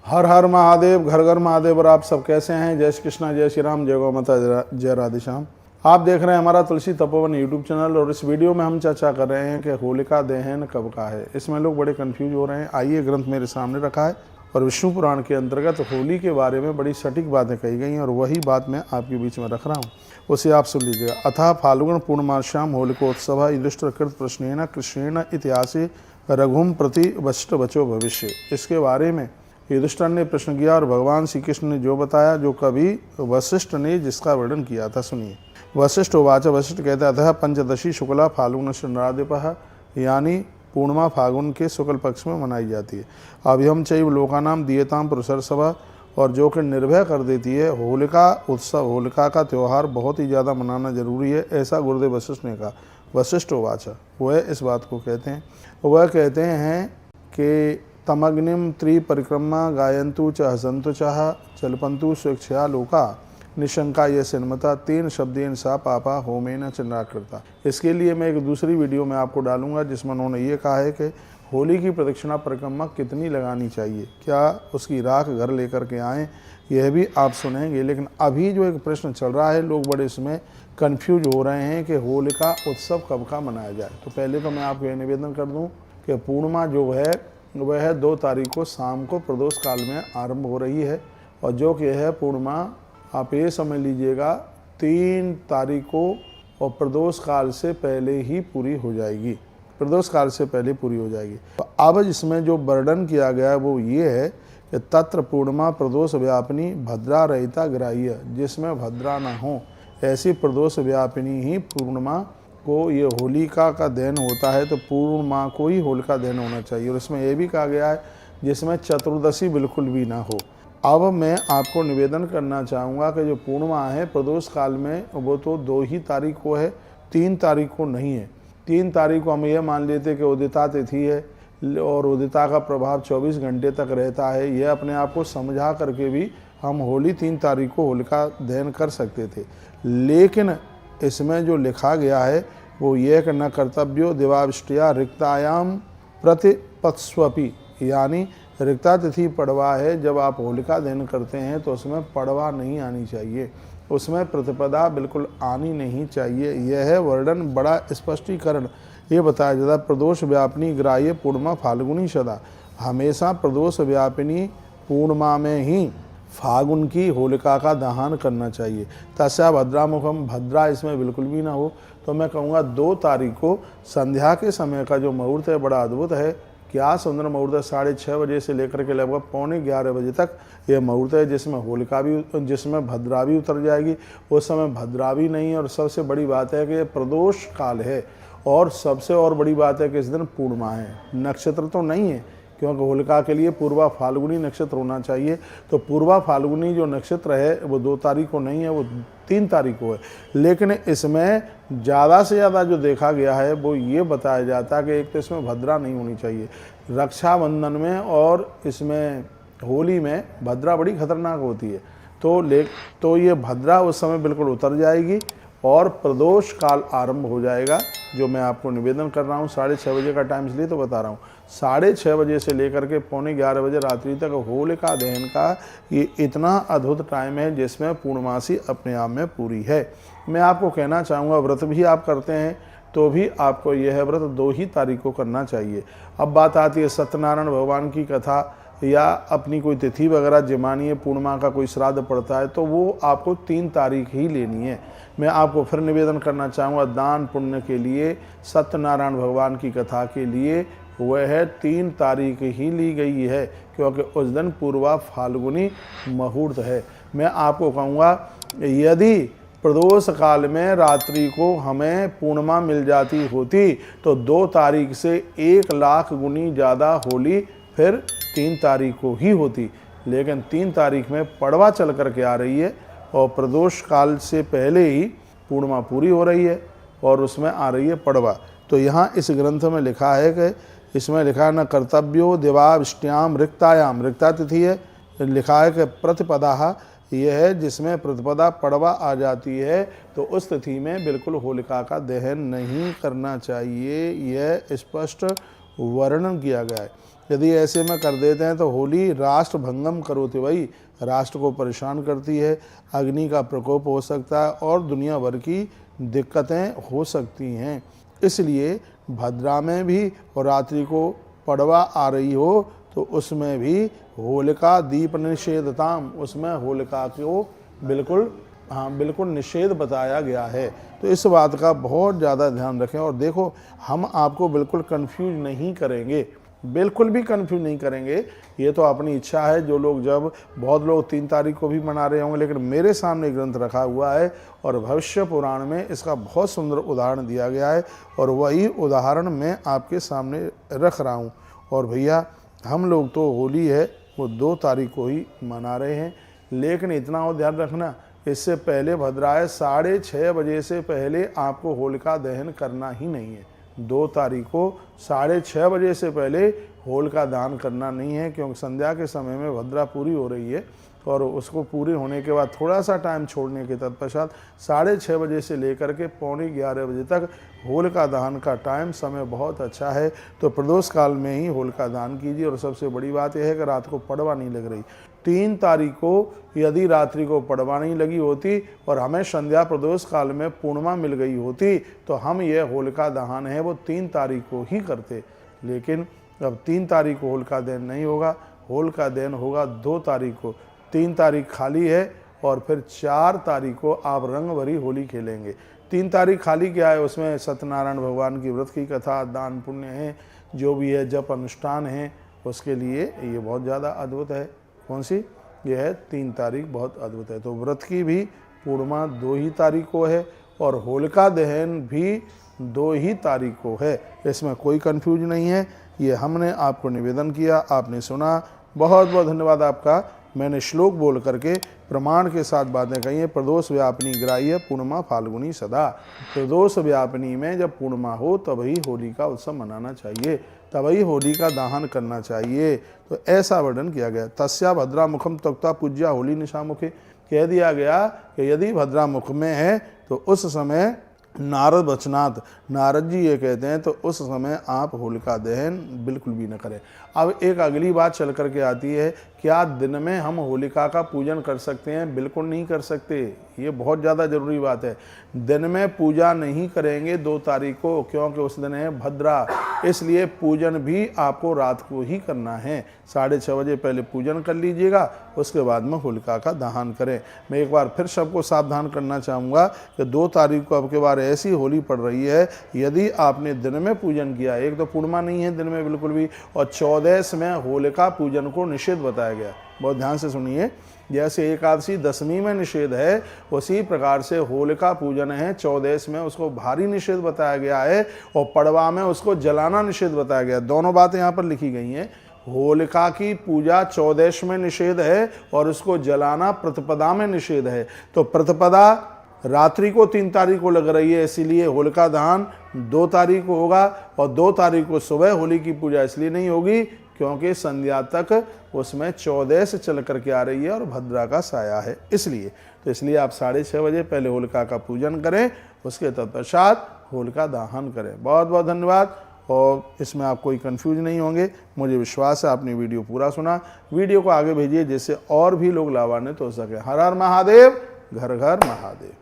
हर हर महादेव, घर घर महादेव। और आप सब कैसे हैं? जय श्री कृष्णा, जय श्री राम, जय गौ माता, जय राधे श्याम। आप देख रहे हैं हमारा तुलसी तपोवन यूट्यूब चैनल और इस वीडियो में हम चर्चा कर रहे हैं कि होलिका दहन कब का है। इसमें लोग बड़े कंफ्यूज हो रहे हैं। आइए, ग्रंथ मेरे सामने रखा है और विष्णु पुराण के अंतर्गत होली के बारे में बड़ी सटीक बातें कही गई हैं और वही बात मैं आपके बीच में रख रहा हूँ, उसे आप सुन लीजिएगा। अतः फाल्गुन पूर्णमास्याम होलिकोत्सव युधिष्ठिरकृत प्रश्नेन कृष्णेन इतिहासे रघुम प्रति वशिष्ठ बचो भविष्य। इसके बारे में युधिष्ठिर ने प्रश्न किया और भगवान श्री कृष्ण ने जो बताया, जो कभी वशिष्ठ ने जिसका वर्णन किया था, सुनिए। वशिष्ठ उवाच, वशिष्ठ कहते अतः पंचदशी शुक्ला फाल्गुन नराधिपः, यानी पूर्णिमा फाल्गुन के शुक्ल पक्ष में मनाई जाती है। अभिहम चैव लोकानाम दीयताम पुरुषर्षभ, और जो कि निर्भय कर देती है। होलिका उत्सव, होलिका का त्यौहार बहुत ही ज़्यादा मनाना जरूरी है, ऐसा गुरुदेव वशिष्ठ ने कहा। वशिष्ठ उवाच, वह इस बात को कहते हैं, वह कहते हैं कि तमग्निम त्रिपरिक्रमा गायन्तु च हसन्तु च चलपन्तु स्वेच्छया लोका निशंका ये सिन्मता तीन शब्देन सा पापा होमेन चंद्राकृता। इसके लिए मैं एक दूसरी वीडियो में आपको डालूंगा जिसमें उन्होंने ये कहा है कि होली की प्रदक्षिणा परिक्रमा कितनी लगानी चाहिए, क्या उसकी राख घर लेकर के आएँ, यह भी आप सुनेंगे। लेकिन अभी जो एक प्रश्न चल रहा है, लोग बड़े इसमें कन्फ्यूज हो रहे हैं कि होलिका उत्सव कब का मनाया जाए। तो पहले तो मैं आपको यह निवेदन कर दूँ कि पूर्णिमा जो है वह 2 तारीख को शाम को प्रदोष काल में आरंभ हो रही है, और जो कि है पूर्णिमा, आप ये समझ लीजिएगा 3 तारीख को, और प्रदोष काल से पहले ही पूरी हो जाएगी, प्रदोष काल से पहले पूरी हो जाएगी। तो अब इसमें जो वर्णन किया गया है वो ये है कि तत्र पूर्णिमा प्रदोष व्यापिनी भद्रा रहिता ग्राह्य, जिसमें भद्रा ना हो ऐसी प्रदोष व्यापिनी ही पूर्णिमा को ये होलिका का दहन होता है। तो पूर्णिमा को ही होलिका दहन होना चाहिए। और इसमें यह भी कहा गया है जिसमें चतुर्दशी बिल्कुल भी ना हो। अब मैं आपको निवेदन करना चाहूँगा कि जो पूर्णिमा है प्रदोष काल में, वो तो 2 ही तारीख को है, 3 तारीख को नहीं है। 3 तारीख को हम ये मान लेते कि उदिता तिथि है और उदिता का प्रभाव 24 घंटे तक रहता है। यह अपने आप को समझा करके भी हम होली 3 तारीख को होलिका दहन कर सकते थे। लेकिन इसमें जो लिखा गया है वो ये कि न कर्तव्यो दिवाविष्टया रिक्तायाम प्रतिपत्स्वपि, यानी रिक्ता तिथि पड़वा है। जब आप होलिका दहन करते हैं तो उसमें पड़वा नहीं आनी चाहिए, उसमें प्रतिपदा बिल्कुल आनी नहीं चाहिए। यह है वर्णन, बड़ा स्पष्टीकरण ये बताया जाता है। प्रदोष व्यापिनी ग्राह्य पूर्णिमा फाल्गुनी सदा, हमेशा प्रदोष व्यापिनी पूर्णिमा में ही फागुन की होलिका का दहन करना चाहिए। तस्या भद्रामुखम, भद्रा इसमें बिल्कुल भी ना हो। तो मैं कहूँगा 2 तारीख को संध्या के समय का जो मुहूर्त है बड़ा अद्भुत है। क्या सुंदर मुहूर्त है, 6:30 बजे से लेकर के लगभग 11:45 बजे तक ये मुहूर्त है, जिसमें होलिका भी, जिसमें भद्रा भी उतर जाएगी। उस समय भद्रा भी नहीं है। और सबसे बड़ी बात है कि ये प्रदोष काल है, और सबसे और बड़ी बात है कि इस दिन पूर्णिमा है, नक्षत्र तो नहीं है, क्योंकि होलिका के लिए पूर्वा फाल्गुनी नक्षत्र होना चाहिए। तो पूर्वा फाल्गुनी जो नक्षत्र है वो 2 तारीख को नहीं है, वो 3 तारीख को है। लेकिन इसमें ज़्यादा से ज़्यादा जो देखा गया है वो ये बताया जाता है कि एक तो इसमें भद्रा नहीं होनी चाहिए। रक्षाबंधन में और इसमें होली में भद्रा बड़ी खतरनाक होती है। तो ये भद्रा उस समय बिल्कुल उतर जाएगी और प्रदोष काल आरंभ हो जाएगा। जो मैं आपको निवेदन कर रहा हूँ, 6:30 बजे का टाइम इसलिए तो बता रहा हूँ, 6:30 बजे से लेकर के 11:45 बजे रात्रि तक होलिका दहन का ये इतना अद्भुत टाइम है जिसमें पूर्णमासी अपने आप में पूरी है। मैं आपको कहना चाहूँगा, व्रत भी आप करते हैं तो भी आपको यह व्रत 2 ही तारीख को करना चाहिए। अब बात आती है सत्यनारायण भगवान की कथा या अपनी कोई तिथि वगैरह जमानी है, पूर्णिमा का कोई श्राद्ध पड़ता है, तो वो आपको 3 तारीख ही लेनी है। मैं आपको फिर निवेदन करना चाहूँगा, दान पुण्य के लिए, सत्यनारायण भगवान की कथा के लिए वह 3 तारीख ही ली गई है, क्योंकि उस दिन पूर्वा फाल्गुनी मुहूर्त है। मैं आपको कहूँगा, यदि प्रदोष काल में रात्रि को हमें पूर्णिमा मिल जाती होती तो 2 तारीख से 1 लाख गुनी ज़्यादा होली फिर 3 तारीख को ही होती। लेकिन 3 तारीख में पड़वा चल कर के आ रही है और प्रदोष काल से पहले ही पूर्णिमा पूरी हो रही है और उसमें आ रही है पड़वा। तो यहाँ इस ग्रंथ में लिखा है कि इसमें लिखा है न कर्तव्यो दिवाविष्ट्याम रिक्तायाम, रिक्ता तिथि है, लिखा है कि प्रतिपदा यह है जिसमें प्रतिपदा पड़वा आ जाती है, तो उस तिथि में बिल्कुल होलिका का दहन नहीं करना चाहिए। यह स्पष्ट वर्णन किया गया है। यदि ऐसे में कर देते हैं तो होली राष्ट्र भंगम करोति, भाई राष्ट्र को परेशान करती है, अग्नि का प्रकोप हो सकता है और दुनिया भर की दिक्कतें हो सकती हैं। इसलिए भद्रा में भी और रात्रि को पड़वा आ रही हो तो उसमें भी होलिका दीप निषेधताम, उसमें होलिका को बिल्कुल निषेध बताया गया है। तो इस बात का बहुत ज़्यादा ध्यान रखें। और देखो, हम आपको बिल्कुल कंफ्यूज नहीं करेंगे, बिल्कुल भी कंफ्यूज नहीं करेंगे। ये तो अपनी इच्छा है, जो लोग जब बहुत लोग 3 तारीख को भी मना रहे होंगे, लेकिन मेरे सामने ग्रंथ रखा हुआ है और भविष्य पुराण में इसका बहुत सुंदर उदाहरण दिया गया है और वही उदाहरण मैं आपके सामने रख रहा हूँ। और भैया, हम लोग तो होली है वो 2 तारीख को ही मना रहे हैं, लेकिन इतना और ध्यान रखना, इससे पहले भद्राए 6:30 बजे से पहले आपको होलिका दहन करना ही नहीं है। 2 तारीख को 6:30 बजे से पहले होलिका दहन करना नहीं है, क्योंकि संध्या के समय में भद्रा पूरी हो रही है और उसको पूरी होने के बाद थोड़ा सा टाइम छोड़ने के तत्पश्चात 6:30 बजे से लेकर के 11:45 बजे तक होलिका दहन का टाइम समय बहुत अच्छा है। तो प्रदोष काल में ही होलिका दहन कीजिए। और सबसे बड़ी बात यह है कि रात को पड़वा नहीं लग रही। 3 तारीख को यदि रात्रि को पड़वा नहीं लगी होती और हमें संध्या प्रदोष काल में पूर्णिमा मिल गई होती तो हम ये होलिका दहन है वो 3 तारीख को ही करते। लेकिन अब 3 तारीख को होलिका दहन नहीं होगा, होलिका दहन होगा 2 तारीख को। 3 तारीख खाली है और फिर 4 तारीख को आप रंग भरी होली खेलेंगे। 3 तारीख खाली क्या है, उसमें सत्यनारायण भगवान की व्रत की कथा, दान पुण्य है, जो भी है जप अनुष्ठान है, उसके लिए ये बहुत ज़्यादा अद्भुत है। कौन सी? ये है 3 तारीख, बहुत अद्भुत है। तो व्रत की भी पूर्णिमा 2 ही तारीख को है और होलिका दहन भी 2 ही तारीख को है। इसमें कोई कन्फ्यूज नहीं है। ये हमने आपको निवेदन किया, आपने सुना, बहुत बहुत धन्यवाद आपका। मैंने श्लोक बोल करके प्रमाण के साथ बातें कही हैं। प्रदोष व्यापिनी ग्राह्य पूर्णिमा फाल्गुनी सदा। प्रदोष व्यापिनी में जब पूर्णिमा हो तभी होली का उत्सव मनाना चाहिए, तभी होली का दहन करना चाहिए। तो ऐसा वर्णन किया गया। तस्या भद्रा मुखम त्यक्त्वा पूज्या होली निशामुखे, कह दिया गया कि यदि भद्रा मुख में है तो उस समय नारद बचनाथ, नारद जी ये कहते हैं, तो उस समय आप होलिका दहन बिल्कुल भी न करें। अब एक अगली बात चल कर के आती है, क्या दिन में हम होलिका का पूजन कर सकते हैं? बिल्कुल नहीं कर सकते। ये बहुत ज़्यादा ज़रूरी बात है। दिन में पूजा नहीं करेंगे 2 तारीख को, क्योंकि उस दिन है भद्रा, इसलिए पूजन भी आपको रात को ही करना है। 6:30 बजे पहले पूजन कर लीजिएगा, उसके बाद में होलिका का दहन करें। मैं एक बार फिर सबको सावधान करना चाहूँगा कि 2 तारीख को अब के बार ऐसी होली पड़ रही है, यदि आपने दिन में पूजन किया, एक तो पूर्णिमा नहीं है दिन में बिल्कुल भी, और 14 में होलिका पूजन को निषेध बताया गया। बहुत ध्यान से सुनिए, जैसे एकादशी दशमी में निषेध है, उसी प्रकार से होलिका पूजन है 14 में उसको भारी निषेध बताया गया है और पड़वा में उसको जलाना निषेध बताया गया। दोनों बातें यहाँ पर लिखी गई हैं। होलिका की पूजा 14 में निषेध है और उसको जलाना प्रतिपदा में निषेध है। तो प्रतिपदा रात्रि को 3 तारीख को लग रही है, इसीलिए होलिका दहन 2 तारीख को होगा और 2 तारीख को सुबह होली की पूजा इसलिए नहीं होगी क्योंकि संध्या तक उसमें 14 से चल करके आ रही है और भद्रा का साया है, इसलिए। तो इसलिए आप 6:30 बजे पहले होलिका का पूजन करें, उसके तत्पश्चात होलिका दहन करें। बहुत बहुत धन्यवाद। और इसमें आप कोई कंफ्यूज नहीं होंगे, मुझे विश्वास है आपने वीडियो पूरा सुना। वीडियो को आगे भेजिए जिससे और भी लोग लाभान्वित हो सके। हर हर महादेव, घर घर महादेव।